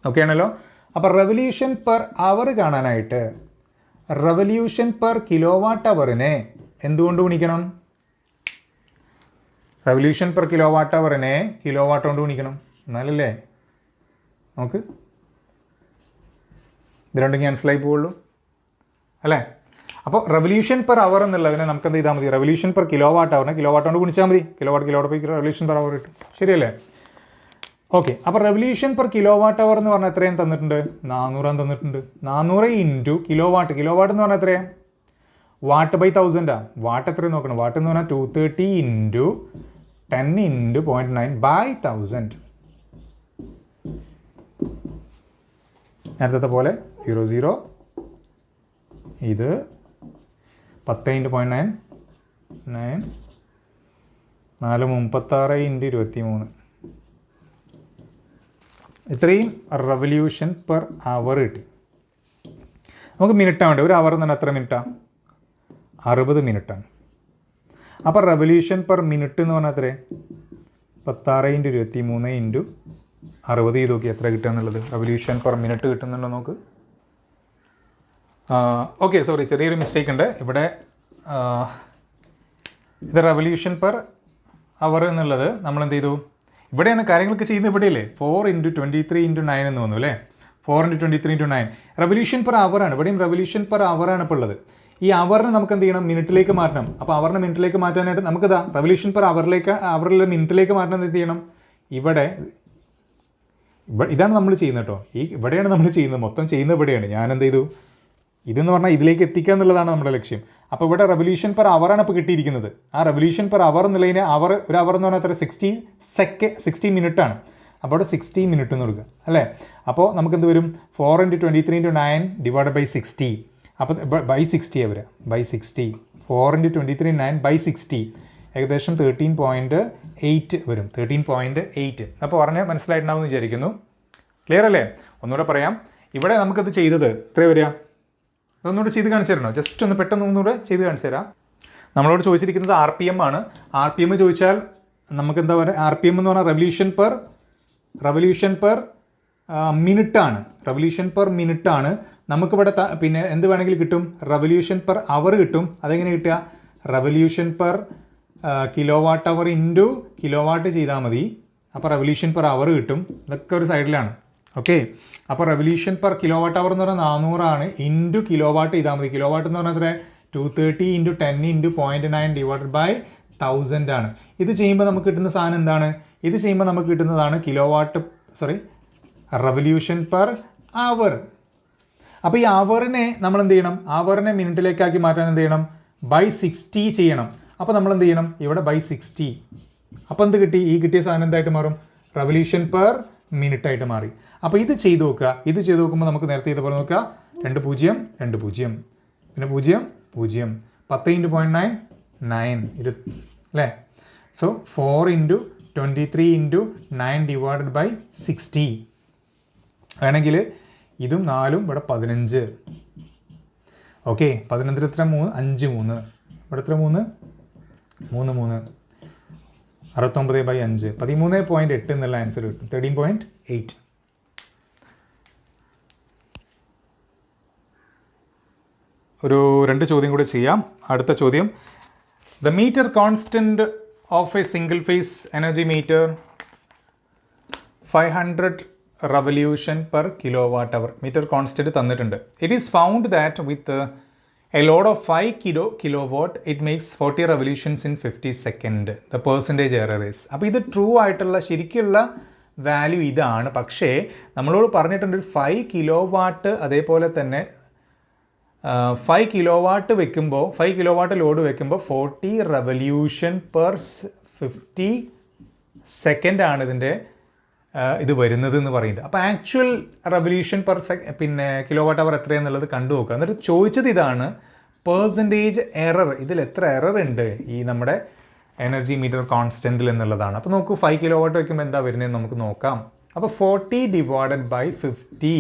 ഓക്കെ ആണല്ലോ? അപ്പോൾ റെവല്യൂഷൻ പെർ അവർ കാണാനായിട്ട് റെവല്യൂഷൻ പെർ കിലോ വാട്ട് അവറിനെ എന്തുകൊണ്ട് ഗുണിക്കണം? റെവല്യൂഷൻ പെർ കിലോ വാട്ട് അവറിനെ കിലോ വാട്ട് കൊണ്ട് ഗുണിക്കണം, എന്നാലല്ലേ നമുക്ക് ഇത് രണ്ടും ക്യാൻസലായി പോവുള്ളൂ അല്ലേ? അപ്പോൾ റെവല്യൂഷൻ പെർ അവർ എന്നുള്ളതിനെ നമുക്ക് എന്ത് ചെയ്താൽ മതി? റെവല്യൂഷൻ പെർ കിലോ വാട്ട് അവറിനെ കിലോ വാട്ട് കൊണ്ട് ഗുണിച്ചാൽ മതി. കിലോ വാട്ട് പോയി റെവല്യൂഷൻ പെർ അവർ കിട്ടും. ശരിയല്ലേ? ഓക്കെ, അപ്പോൾ revolution per kilowatt hour എന്ന് പറഞ്ഞാൽ എത്രയും തന്നിട്ടുണ്ട്? 400 തന്നിട്ടുണ്ട്. 400 into kilowatt. Kilowatt എന്ന് പറഞ്ഞാൽ എത്രയാണ്? വാട്ട് ബൈ 1000 വാട്ട് എത്രയും നോക്കണം. വാട്ട് എന്ന് പറഞ്ഞാൽ 230 ഇൻറ്റു 10 ഇൻറ്റു 0.9 ബൈ 1000. നേരത്തെ പോലെ 00, ഇത് 10 ഇൻറ്റു 0.9 9, 436 ഇൻറ്റു 23. ഇത്രയും റെവല്യൂഷൻ പെർ അവർ കിട്ടി. നമുക്ക് മിനിറ്റാണ് വേണ്ടത്. ഒരു അവർ എന്ന് പറഞ്ഞാൽ എത്ര മിനിറ്റാണ്? 60 മിനിറ്റാണ്. അപ്പോൾ റെവല്യൂഷൻ പെർ മിനിറ്റ് എന്ന് പറഞ്ഞാൽ എത്രയാണ്? 16 ഇൻറ്റു 23 ഇൻറ്റു 60 ചെയ്ത് നോക്കി എത്ര കിട്ടുക എന്നുള്ളത്. റെവല്യൂഷൻ പെർ മിനിറ്റ് കിട്ടുന്നുണ്ടോ നോക്ക്. ഓക്കെ, സോറി, ചെറിയൊരു മിസ്റ്റേക്ക് ഉണ്ട് ഇവിടെ. ഇത് റെവല്യൂഷൻ പെർ അവർ എന്നുള്ളത് നമ്മൾ എന്ത് ചെയ്തു, ഇവിടെയാണ് കാര്യങ്ങളൊക്കെ ചെയ്യുന്നത്, ഇവിടെയല്ലേ 4×23×9 എന്ന് തോന്നുന്നു അല്ലേ, 4×23×9 റെവല്യൂഷൻ പെർ അവറാണ്. ഇവിടെയും റെവല്യൂഷൻ പെർ അവറാണ് ഇപ്പോൾ ഉള്ളത്. ഈ അവറിനെ നമുക്ക് എന്ത് ചെയ്യണം, മിനിറ്റിലേക്ക് മാറ്റണം. അപ്പോൾ അവറിനെ മിനിറ്റിലേക്ക് മാറ്റാനായിട്ട് നമുക്കിതാ റെവല്യൂഷൻ പെർ അവറിൽ മിനിറ്റിലേക്ക് മാറ്റണം. എന്ത് ചെയ്യണം, ഇതാണ് നമ്മൾ ചെയ്യുന്നത് കേട്ടോ. ഇവിടെയാണ് നമ്മൾ ചെയ്യുന്നത്, മൊത്തം ചെയ്യുന്നത് ഇവിടെയാണ്. ഞാൻ എന്ത് ചെയ്തു, ഇതെന്ന് പറഞ്ഞാൽ ഇതിലേക്ക് എത്തിക്കുക എന്നുള്ളതാണ് നമ്മുടെ ലക്ഷ്യം. അപ്പോൾ ഇവിടെ റെവല്യൂഷൻ പെർ അവറാണ് ഇപ്പോൾ കിട്ടിയിരിക്കുന്നത്. ആ റെവല്യൂഷൻ പെർ അവർ എന്നുള്ളതിന് ഒരു അവർ എന്ന് പറഞ്ഞാൽ 60 മിനിറ്റാണ്. അപ്പോൾ അവിടെ 60 മിനിറ്റ് എന്ന് കൊടുക്കുക അല്ലേ. അപ്പോൾ നമുക്കെന്ത് വരും, 4×23×9 ഡിവൈഡ് ബൈ 60. അപ്പോൾ ബൈ 60 വരിക, ബൈ 60. 4×23×9/60 ഏകദേശം 13.8 വരും, 13.8. അപ്പോൾ പറഞ്ഞാൽ മനസ്സിലായിട്ടുണ്ടാവും എന്ന് വിചാരിക്കുന്നു. ക്ലിയർ അല്ലേ? ഒന്നുകൂടെ പറയാം. ഇവിടെ നമുക്കത് ചെയ്തത് എത്ര വരിക, അതൊന്നുകൂടെ ചെയ്ത് കാണിച്ചു തരണോ? ജസ്റ്റ് ഒന്ന് പെട്ടെന്ന് ഒന്നുകൂടെ ചെയ്ത് കാണിച്ചു തരാം. നമ്മളോട് ചോദിച്ചിരിക്കുന്നത് RPM ആണ്. RPM ചോദിച്ചാൽ നമുക്ക് എന്താ പറയുക, RPM എന്ന് പറഞ്ഞാൽ റെവല്യൂഷൻ പെർ മിനിറ്റാണ്. റെവല്യൂഷൻ പെർ മിനിറ്റാണ്. നമുക്കിവിടെ പിന്നെ എന്ത് വേണമെങ്കിൽ കിട്ടും, റെവല്യൂഷൻ പെർ അവർ കിട്ടും. അതെങ്ങനെ കിട്ടുക, revolution per kWh into kilowatt ചെയ്താൽ മതി. അപ്പോൾ റെവല്യൂഷൻ പെർ അവർ കിട്ടും. ഇതൊക്കെ ഒരു സൈഡിലാണ്. ഓക്കെ, അപ്പോൾ റെവല്യൂഷൻ പെർ kWh എന്ന് പറഞ്ഞാൽ 400 ഇൻറ്റു കിലോവാട്ട് ചെയ്താൽ മതി. കിലോവാട്ട് എന്ന് പറഞ്ഞാൽ എത്ര, 230 × 10 × 0.9 / 1000 ആണ്. ഇത് ചെയ്യുമ്പോൾ നമുക്ക് കിട്ടുന്ന സാധനം എന്താണ്, ഇത് ചെയ്യുമ്പോൾ നമുക്ക് കിട്ടുന്നതാണ് റെവല്യൂഷൻ പെർ അവർ. അപ്പോൾ ഈ അവറിനെ നമ്മൾ എന്ത് ചെയ്യണം, അവറിനെ മിനിറ്റിലേക്കാക്കി മാറ്റാൻ എന്ത് ചെയ്യണം, ബൈ 60 ചെയ്യണം. അപ്പോൾ നമ്മൾ എന്ത് ചെയ്യണം, ഇവിടെ ബൈ 60. അപ്പോൾ എന്ത് കിട്ടി, ഈ കിട്ടിയ സാധനം എന്തായിട്ട് മാറും, റെവല്യൂഷൻ പെർ മിനിറ്റ് ആയിട്ട് മാറി. അപ്പോൾ ഇത് ചെയ്ത് നോക്കുക. ഇത് ചെയ്ത് നോക്കുമ്പോൾ നമുക്ക് നേരത്തെ ഇതുപോലെ നോക്കുക, 2 0 2 0 പിന്നെ 0 0 10 × 0.9 9 അല്ലേ. So 4×23×9 divided by 60. വേണമെങ്കിൽ ഇതും 4ഉം ഇവിടെ 15. ഓക്കെ, 15 എത്ര, 3 5 3 ഇവിടെ എത്ര, 3 3 3 69/5 13.8 എന്നുള്ള ആൻസർ കിട്ടും, 13.8. ഒരു 2 ചോദ്യം കൂടി ചെയ്യാം. അടുത്ത ചോദ്യം, the meter constant of a single phase energy meter 500 revolution per kWh. Meter constant തന്നിട്ടുണ്ട്. It is found that with a load of 5 kilowatt it makes 40 revolutions in 50 seconds. The percentage error is. അപ്പോൾ ഇത് true ആയിട്ടുള്ള ശരിക്കുള്ള value ഇതാണ്. പക്ഷേ നമ്മളോട് പറഞ്ഞിട്ടുണ്ട് 5 kilowatt, അതേപോലെ തന്നെ 5 kilowatt വെക്കുമ്പോൾ 5 kilowatt ലോഡ് വെക്കുമ്പോൾ 40 revolution per 50 second ആണ് ഇതിൻ്റെ ഇത് വരുന്നത് എന്ന് പറയുന്നുണ്ട്. അപ്പോൾ ആക്ച്വൽ റെവല്യൂഷൻ പെർ kWh എത്രയെന്നുള്ളത് കണ്ടു നോക്കുക. എന്നിട്ട് ചോദിച്ചത് ഇതാണ്, പെർസെൻറ്റേജ് എറർ, ഇതിൽ എത്ര എറർ ഉണ്ട് ഈ നമ്മുടെ എനർജി മീറ്റർ കോൺസ്റ്റൻറ്റിൽ എന്നുള്ളതാണ്. അപ്പോൾ നോക്കൂ, 5 kilowatt വയ്ക്കുമ്പോൾ എന്താ വരുന്നതെന്ന് നമുക്ക് നോക്കാം. അപ്പോൾ 40 divided by 50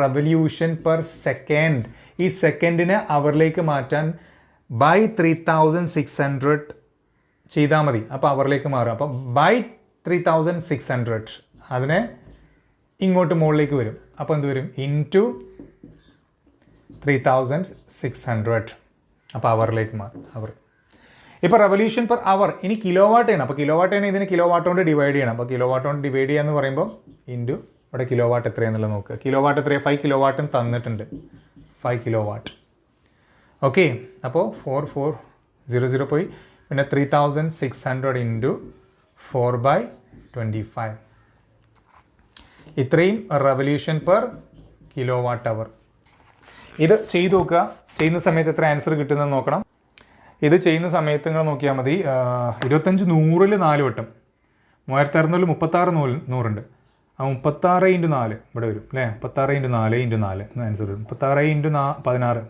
revolution per second. ഈ സെക്കൻഡിനെ അവറിലേക്ക് മാറ്റാൻ ബൈ 3600 ചെയ്താൽ മതി. അപ്പോൾ അവറിലേക്ക് മാറും. അപ്പോൾ ബൈ 3600 അതിനെ ഇങ്ങോട്ട് മുകളിലേക്ക് വരും. അപ്പോൾ എന്ത് വരും, ഇൻറ്റു 3600. അപ്പോൾ അവറിലേക്ക് മാറും, അവർ. ഇപ്പോൾ റെവല്യൂഷൻ പെർ അവർ ഇനി കിലോവാട്ട് ആണ്. അപ്പോൾ കിലോവാട്ട് ആണ്, ഇതിന് കിലോവാട്ട് കൊണ്ട് ഡിവൈഡ് ചെയ്യണം. അപ്പോൾ കിലോവാട്ട് കൊണ്ട് ഡിവൈഡ് ചെയ്യാന്ന് പറയുമ്പോൾ ഇൻറ്റു ഇവിടെ കിലോവാട്ട് എത്രയാണെന്നുള്ളത് നോക്കുക. കിലോവാട്ട് എത്രയാണ്, 5 kilowatt തന്നിട്ടുണ്ട്, 5 kilowatt. ഓക്കെ, അപ്പോൾ 4400 പോയി, പിന്നെ 3600 ഇൻറ്റു 4/25. ഇത്രയും റെവല്യൂഷൻ പെർ kWh. ഇത് ചെയ്ത് നോക്കുക. ചെയ്യുന്ന സമയത്ത് എത്ര ആൻസർ കിട്ടുന്നത് നോക്കണം. ഇത് ചെയ്യുന്ന സമയത്ത് നിങ്ങൾ നോക്കിയാൽ മതി, 25 100ൽ 4 വട്ടം, 3600 36 100 ആ 36 × 4 ഇവിടെ വരും അല്ലേ. 36 × 4 × 4 ആൻസർ വരും. 36 × 16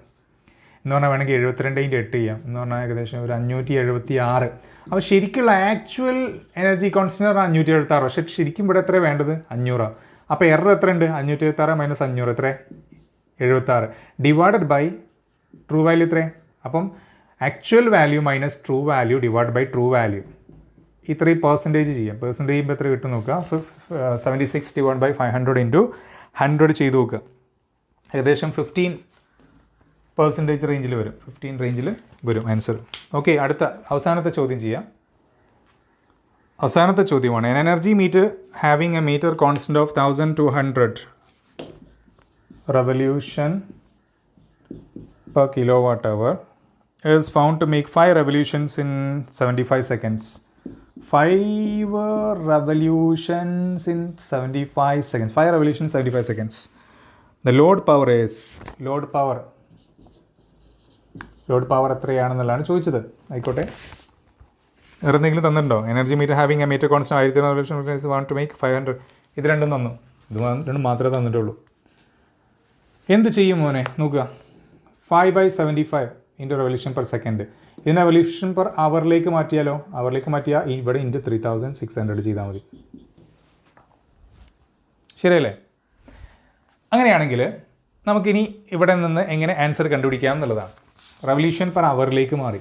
എന്ന് പറഞ്ഞാൽ വേണമെങ്കിൽ 72 × 8 ചെയ്യാം. എന്ന് പറഞ്ഞാൽ ഏകദേശം ഒരു 576. അപ്പോൾ ശരിക്കുള്ള ആക്ച്വൽ എനർജി കോൺസ്റ്റൻറ്റ് 576. പക്ഷേ ശരിക്കും ഇവിടെ എത്ര വേണ്ടത്, 500. അപ്പോൾ എറർ എത്ര ഉണ്ട്, 576 - 500 എത്ര, 76 ഡിവൈഡഡ് ബൈ ട്രൂ വാല്യൂ എത്ര. അപ്പം actual value minus true value divide by true value. ഇത്രയും പെർസെൻറ്റേജ് ചെയ്യാം. പെർസെൻറ്റേജ് ചെയ്യുമ്പോൾ എത്ര കിട്ടും നോക്കുക. 76 ഡിവൈഡ് ബൈ 500 ഇൻറ്റു 100 ചെയ്ത് നോക്കുക. ഏകദേശം 15 പെർസെൻറ്റേജ് റേഞ്ചിൽ വരും, 15 റേഞ്ചിൽ വരും ആൻസർ. ഓക്കെ, അടുത്ത അവസാനത്തെ ചോദ്യം ചെയ്യാം. അവസാനത്തെ ചോദ്യമാണ് an energy meter having a meter constant of 1200 revolution per kilowatt hour is found to make 5 revolutions in 75 seconds. 5 revolutions in 75 seconds. 5 revolutions 75 seconds. The load power എത്രയാണെന്നുള്ളതാണ് ചോദിച്ചത്. ആയിക്കോട്ടെ, വേറെ എന്തെങ്കിലും തന്നിട്ടുണ്ടോ? Energy meter having a meter constant 1000 revolution want to make 500. ഇത് രണ്ടും തന്നു, ഇത് രണ്ടും മാത്രമേ തന്നിട്ടുള്ളൂ. എന്ത് ചെയ്യും മോനെ നോക്കുക. 5/75 ഇൻറ്റു റെവല്യൂഷൻ പെർ സെക്കൻഡ്. ഇതിനെ റെവല്യൂഷൻ പെർ അവറിലേക്ക് മാറ്റിയാലോ? അവറിലേക്ക് മാറ്റിയാൽ ഇവിടെ ഇൻറ്റു 3600 ചെയ്താൽ മതി. ശരിയല്ലേ? അങ്ങനെയാണെങ്കിൽ നമുക്കിനി ഇവിടെ നിന്ന് എങ്ങനെ ആൻസർ കണ്ടുപിടിക്കാം എന്നുള്ളതാണ്. റെവല്യൂഷൻ പെർ അവറിലേക്ക് മാറി.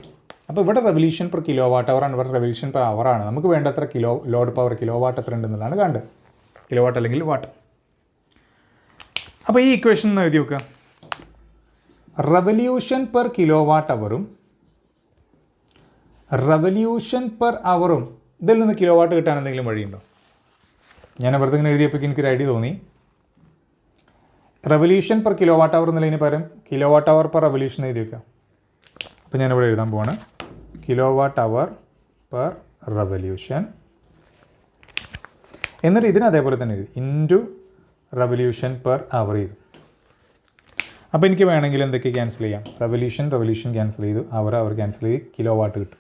അപ്പോൾ ഇവിടെ റെവല്യൂഷൻ പെർ കിലോ വാട്ട് അവറാണ്, ഇവിടെ റെവല്യൂഷൻ പെർ അവറാണ്. നമുക്ക് വേണ്ടത്ര ലോഡ് പവർ കിലോ വാട്ട് എത്ര ഉണ്ടെന്നുള്ളതാണ് കണ്ടത്. കിലോ വാട്ട് അല്ലെങ്കിൽ വാട്ട്. അപ്പോൾ ഈ ഇക്വേഷൻ ഒന്ന് എഴുതി വെക്കുക. റെവല്യൂഷൻ പെർ കിലോ വാട്ട് അവറും റെവല്യൂഷൻ പെർ അവറും ഇതിൽ നിന്ന് കിലോ വാട്ട് കിട്ടാൻ എന്തെങ്കിലും വഴിയുണ്ടോ? ഞാൻ വെറുതെ ഇങ്ങനെ എഴുതിയപ്പോൾ എനിക്കൊരു ഐഡിയ തോന്നി. റെവല്യൂഷൻ പെർ കിലോ വാട്ട് അവർ എന്നുള്ളതിന് പകരം കിലോ വാട്ട് അവർ പെർ റെവല്യൂഷൻ എഴുതി വെക്കാം. അപ്പോൾ ഞാനിവിടെ എഴുതാൻ പോവാണ് കിലോ വാട്ട് അവർ പെർ റെവല്യൂഷൻ. എന്നിട്ട് ഇതിന് അതേപോലെ തന്നെ എഴുതി ഇൻറ്റു റെവല്യൂഷൻ പെർ അവർ ചെയ്തു. അപ്പോൾ എനിക്ക് വേണമെങ്കിൽ എന്തൊക്കെ ക്യാൻസൽ ചെയ്യാം? റെവല്യൂഷൻ ക്യാൻസൽ ചെയ്തു, അവർ ക്യാൻസൽ ചെയ്ത് കിലോ വാട്ട് കിട്ടും.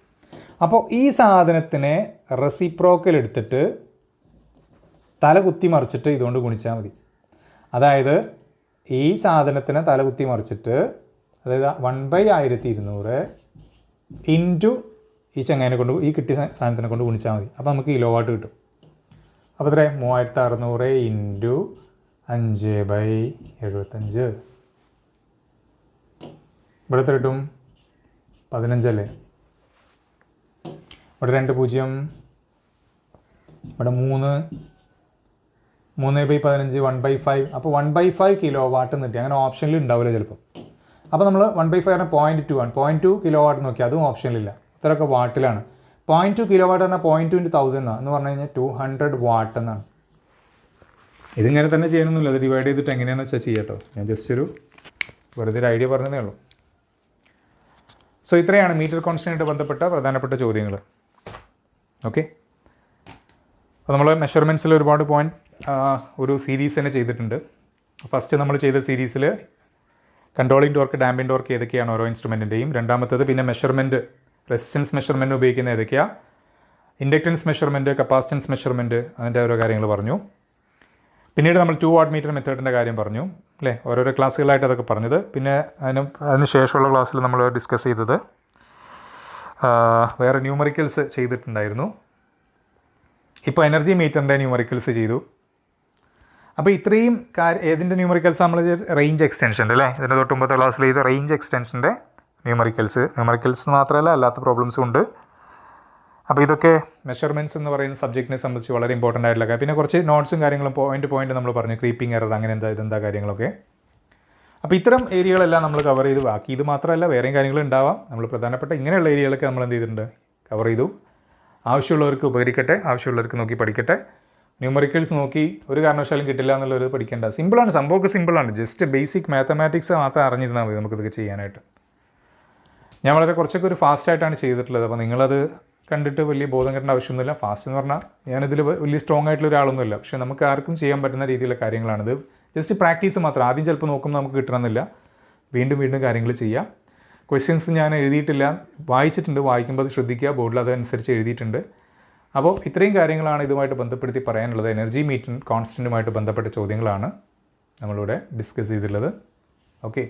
അപ്പോൾ ഈ സാധനത്തിനെ റെസിപ്രോക്കൽ എടുത്തിട്ട് തല കുത്തി മറിച്ചിട്ട് ഇതുകൊണ്ട് ഗുണിച്ചാൽ മതി. അതായത് ഈ സാധനത്തിനെ തല കുത്തി മറിച്ചിട്ട്, അതായത് 1/1200 ഇൻറ്റു ഈ ചങ്ങാനെ കൊണ്ട് ഈ കിട്ടിയ സാധനത്തിനെ കൊണ്ട് ഗുണിച്ചാൽ മതി. അപ്പോൾ നമുക്ക് കിലോ വാട്ട് കിട്ടും. അപ്പോൾ എത്ര? 3600 ഇൻറ്റു 5/75. ഇവിടെ എത്ര കിട്ടും? 15 അല്ലേ? ഇവിടെ 2 0, ഇവിടെ 3/15 1/5. അപ്പോൾ 1/5 കിലോ വാട്ട് എന്ന് കിട്ടി. അങ്ങനെ ഓപ്ഷനിൽ ഉണ്ടാവില്ല ചിലപ്പോൾ. അപ്പോൾ നമ്മൾ 1/5 പറഞ്ഞാൽ 0.2 ആണ്. 0.2 കിലോ വാട്ട് നോക്കി, അതും ഓപ്ഷനിലില്ല. ഇത്രയൊക്കെ വാട്ടിലാണ്. 0.2 കിലോ വാട്ട് പറഞ്ഞാൽ 0.2 × 1000 എന്ന് പറഞ്ഞു കഴിഞ്ഞാൽ 200 വാട്ട് എന്നാണ്. ഇതിങ്ങനെ തന്നെ ചെയ്യണമെന്നില്ല, അത് ഡിവൈഡ് ചെയ്തിട്ട് എങ്ങനെയാണെന്ന് വെച്ചാൽ ചെയ്യാം കേട്ടോ. ഞാൻ ജസ്റ്റ് ഒരു വെറുതെ ഒരു ഐഡിയ പറഞ്ഞതേ ഉള്ളൂ. സോ ഇത്രയാണ് മീറ്റർ കോൺസ്റ്റൻ്റായിട്ട് ബന്ധപ്പെട്ട പ്രധാനപ്പെട്ട ചോദ്യങ്ങൾ. ഓക്കെ, അപ്പോൾ നമ്മൾ മെഷർമെൻറ്റ്സിൽ ഒരുപാട് ഒരു സീരീസ് തന്നെ ചെയ്തിട്ടുണ്ട്. ഫസ്റ്റ് നമ്മൾ ചെയ്ത സീരീസിൽ കൺട്രോളിംഗ് ടോർക്ക്, ഡാമ്പിംഗ് ടോർക്ക് ഏതൊക്കെയാണ് ഓരോ ഇൻസ്ട്രുമെൻറ്റിൻ്റെയും. രണ്ടാമത്തേത് പിന്നെ മെഷർമെൻറ്റ്, റെസിസ്റ്റൻസ് മെഷർമെൻറ്റ് ഉപയോഗിക്കുന്ന ഏതൊക്കെയാണ്, ഇൻഡക്റ്റൻസ് മെഷർമെൻറ്റ്, കപ്പാസിറ്റൻസ് മെഷർമെൻറ്റ്, അതിൻ്റെ ഓരോ കാര്യങ്ങൾ പറഞ്ഞു. പിന്നീട് നമ്മൾ 2 വാട്ട് മീറ്റർ മെത്തേഡിൻ്റെ കാര്യം പറഞ്ഞു അല്ലേ, ഓരോരോ ക്ലാസ്സുകളായിട്ട് അതൊക്കെ പറഞ്ഞത്. പിന്നെ അതിന് ശേഷമുള്ള ക്ലാസ്സിൽ നമ്മൾ ഡിസ്കസ് ചെയ്തത് വേറെ ന്യൂമറിക്കൽസ് ചെയ്തിട്ടുണ്ടായിരുന്നു. ഇപ്പോൾ എനർജി മീറ്ററിൻ്റെ ന്യൂമറിക്കൽസ് ചെയ്തു. അപ്പോൾ ഇത്രയും ഏതിൻ്റെ ന്യൂമറിക്കൽസ് നമ്മൾ റേഞ്ച് എക്സ്റ്റൻഷൻ്റെ അല്ലേ, ഇതിൻ്റെ തൊട്ട് മുമ്പത്തെ ക്ലാസ്സിൽ ചെയ്ത റേഞ്ച് എക്സ്റ്റൻഷൻ്റെ ന്യൂമറിക്കൽസ് മാത്രമല്ല അല്ലാത്ത പ്രോബ്ലംസും ഉണ്ട്. അപ്പോൾ ഇതൊക്കെ മെഷർമെൻറ്റ്സ് എന്ന് പറയുന്ന സബ്ജക്റ്റിനെ സംബന്ധിച്ച് വളരെ ഇമ്പോർട്ടൻ്റ് ആയിട്ടുള്ള കാര്യം. പിന്നെ കുറച്ച് നോട്ട്സും കാര്യങ്ങളും പോയിന്റ് നമ്മൾ പറഞ്ഞു, ക്രീപ്പിംഗ് എറർ അങ്ങനെ ഇതെന്താ കാര്യങ്ങളൊക്കെ. അപ്പോൾ ഇത്തരം ഏരിയകളെല്ലാം നമ്മൾ കവർ ചെയ്തു. ബാക്കി ഇത് മാത്രമല്ല വേറെയും കാര്യങ്ങൾ ഉണ്ടാവാം. നമ്മൾ പ്രധാനപ്പെട്ട ഇങ്ങനെയുള്ള ഏരിയകളൊക്കെ നമ്മൾ എന്ത് ചെയ്തിട്ടുണ്ട്, കവർ ചെയ്തു. ആവശ്യമുള്ളവർക്ക് ഉപകരിക്കട്ടെ, ആവശ്യമുള്ളവർക്ക് നോക്കി പഠിക്കട്ടെ. ന്യൂമറിക്കൽസ് നോക്കി ഒരു കാരണവശാലും കിട്ടില്ല എന്നുള്ളൊരു പഠിക്കേണ്ട. സിമ്പിളാണ്, സംഭവമൊക്കെ സിമ്പിളാണ്. ജസ്റ്റ് ബേസിക് മാത്തമാറ്റിക്സ് മാത്രം അറിഞ്ഞിരുന്നാൽ മതി നമുക്കിതൊക്കെ ചെയ്യാനായിട്ട്. ഞാൻ വളരെ കുറച്ചൊക്കെ ഒരു ഫാസ്റ്റായിട്ടാണ് ചെയ്തിട്ടുള്ളത്. അപ്പോൾ നിങ്ങളത് കണ്ടിട്ട് വലിയ ബോധം കിട്ടേണ്ട ആവശ്യമൊന്നുമില്ല. ഫാസ്റ്റ് എന്ന് പറഞ്ഞാൽ ഞാനിതിൽ വലിയ സ്ട്രോങ് ആയിട്ടുള്ള ഒരാളൊന്നുമില്ല. പക്ഷേ നമുക്ക് ആർക്കും ചെയ്യാൻ പറ്റുന്ന രീതിയിലുള്ള കാര്യങ്ങളാണിത്. ജസ്റ്റ് പ്രാക്ടീസ് മാത്രം. ആദ്യം ചിലപ്പോൾ നോക്കുമ്പോൾ നമുക്ക് കിട്ടണമെന്നില്ല, വീണ്ടും കാര്യങ്ങൾ ചെയ്യാം. ക്വസ്റ്റ്യൻസ് ഞാൻ എഴുതിയിട്ടില്ല, വായിച്ചിട്ടുണ്ട്. വായിക്കുമ്പോൾ അത് ശ്രദ്ധിക്കുക, ബോർഡിൽ അതനുസരിച്ച് എഴുതിയിട്ടുണ്ട്. അപ്പോൾ ഇത്രയും കാര്യങ്ങളാണ് ഇതുമായിട്ട് ബന്ധപ്പെടുത്തി പറയാനുള്ളത്. എനർജി മീറ്റർ കോൺസ്റ്റൻറ്റുമായിട്ട് ബന്ധപ്പെട്ട ചോദ്യങ്ങളാണ് നമ്മളിവിടെ ഡിസ്കസ് ചെയ്തിട്ടുള്ളത്. ഓക്കെ.